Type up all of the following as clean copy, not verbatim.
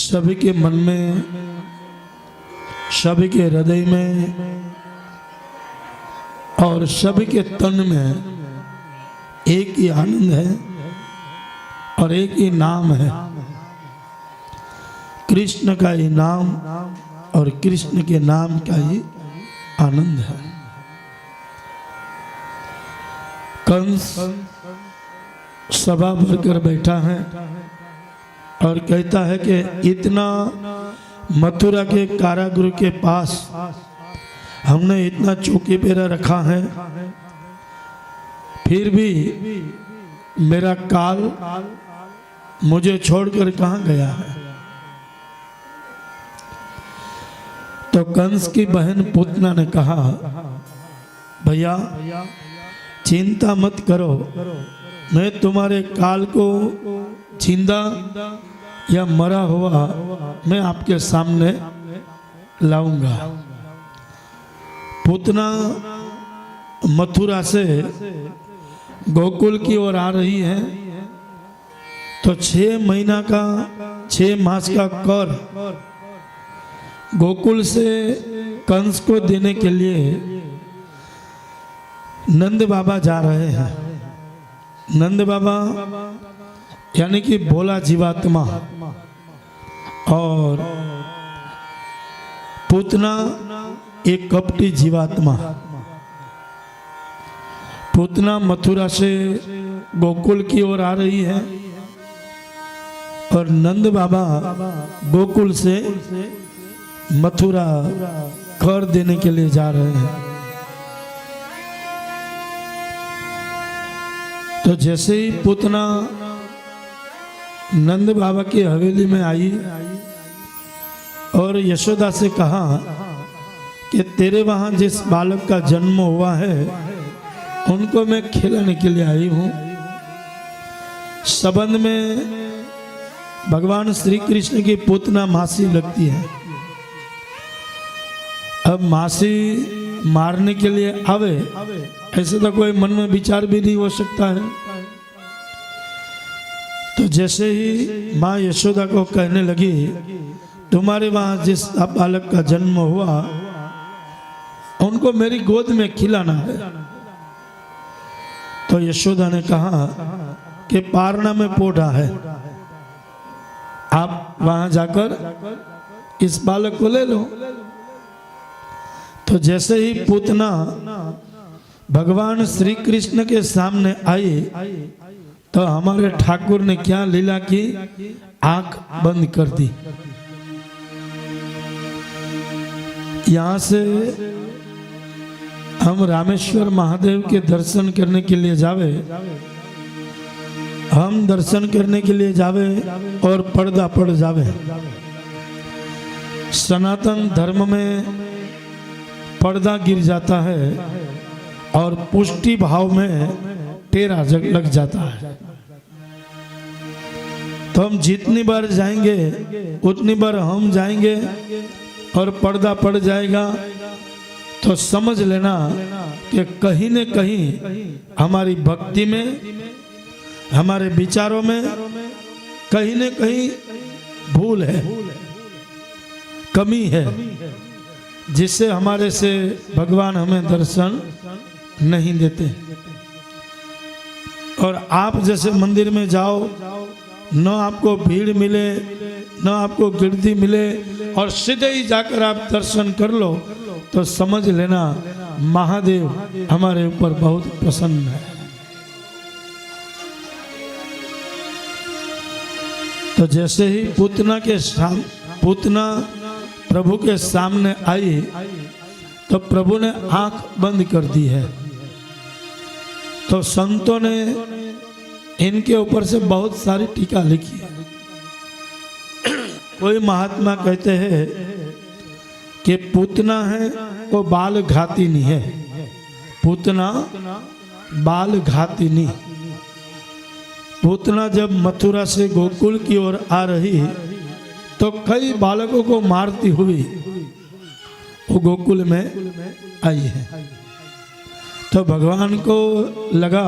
सभी के मन में, सभी के हृदय में और सभी के तन में एक ही आनंद है और एक ही नाम है, कृष्ण का ही नाम और कृष्ण के नाम का ही आनंद है। कंस सभा भरकर बैठा है और कहता है कि इतना मथुरा के कारागृह के पास हमने इतना चौकी पेरा रखा है, फिर भी मेरा काल मुझे छोड़कर कहाँ गया है। तो कंस की बहन पूतना ने कहा, भैया चिंता मत करो, मैं तुम्हारे काल को जिंदा या मरा हुआ मैं आपके सामने लाऊंगा। पूतना मथुरा से गोकुल की ओर आ रही है, तो 6 मास का कर गोकुल से कंस को देने के लिए नंद बाबा जा रहे हैं। नंद बाबा यानी कि भोला जीवात्मा और पूतना एक कपटी जीवात्मा। पूतना मथुरा से गोकुल की ओर आ रही है और नंद बाबा गोकुल से मथुरा कर देने के लिए जा रहे हैं। तो जैसे ही पूतना नंद बाबा की हवेली में आई और यशोदा से कहा कि तेरे वहां जिस बालक का जन्म हुआ है उनको मैं खिलाने के लिए आई हूं। संबंध में भगवान श्री कृष्ण की पूतना मासी लगती है। अब मासी मारने के लिए आवे ऐसे तो कोई मन में विचार भी नहीं हो सकता है। तो जैसे ही माँ यशोदा को कहने लगी, तुम्हारे वहां जिस बालक का जन्म हुआ उनको मेरी गोद में खिलाना है। तो यशोदा ने कहा कि पारना में पोटा है, आप वहां जाकर इस बालक को ले लो। तो जैसे ही पूतना भगवान श्री कृष्ण के सामने आई तो हमारे ठाकुर ने क्या लीला की, आंख बंद कर दी। यहां से हम रामेश्वर महादेव के दर्शन करने के लिए जावे, हम दर्शन करने के लिए जावे और पर्दा पड़ जावे। सनातन धर्म में पर्दा गिर जाता है और पुष्टि भाव में टेरा लग जाता है। तो हम जितनी बार जाएंगे उतनी बार हम जाएंगे और पर्दा पड़ जाएगा। तो समझ लेना कि कहीं न कहीं हमारी भक्ति में, हमारे विचारों में कहीं न कहीं भूल है, कमी है, जिससे हमारे से भगवान हमें दर्शन नहीं देते। और आप जैसे मंदिर में जाओ, न आपको भीड़ मिले न आपको गिरदी मिले और सीधे ही जाकर आप दर्शन कर लो, तो समझ लेना महादेव हमारे ऊपर बहुत प्रसन्न है। तो जैसे ही पूतना प्रभु के सामने आई तो प्रभु ने आंख बंद कर दी है। तो संतों ने इनके ऊपर से बहुत सारी टीका लिखी है। कोई महात्मा कहते हैं कि पूतना है वो बाल घातिनी है, पूतना बाल घातिनी। पूतना जब मथुरा से गोकुल की ओर आ रही तो कई बालकों को मारती हुई वो गोकुल में आई है। तो भगवान को लगा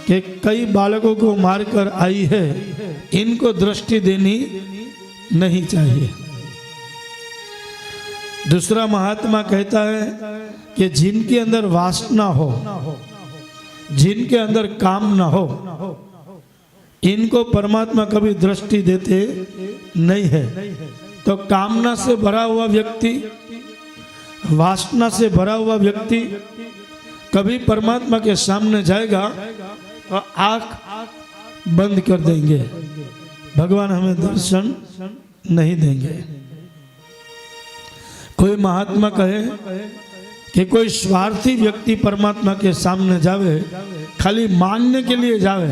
कि कई बालकों को मारकर आई है, इनको दृष्टि देनी नहीं चाहिए। दूसरा महात्मा कहता है कि जिनके अंदर वासना हो, जिनके अंदर काम ना हो, इनको परमात्मा कभी दृष्टि देते नहीं है। तो कामना से भरा हुआ व्यक्ति, वासना से भरा हुआ व्यक्ति कभी परमात्मा के सामने जाएगा तो आंख बंद कर देंगे, भगवान हमें दर्शन नहीं देंगे। कोई महात्मा कहे कि कोई स्वार्थी व्यक्ति परमात्मा के सामने जावे, खाली मांगने के लिए जावे,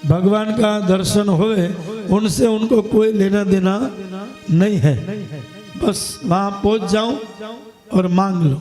भगवान का दर्शन होवे, उनसे उनको कोई लेना देना नहीं है, बस वहां पहुंच जाऊं और मांग लो।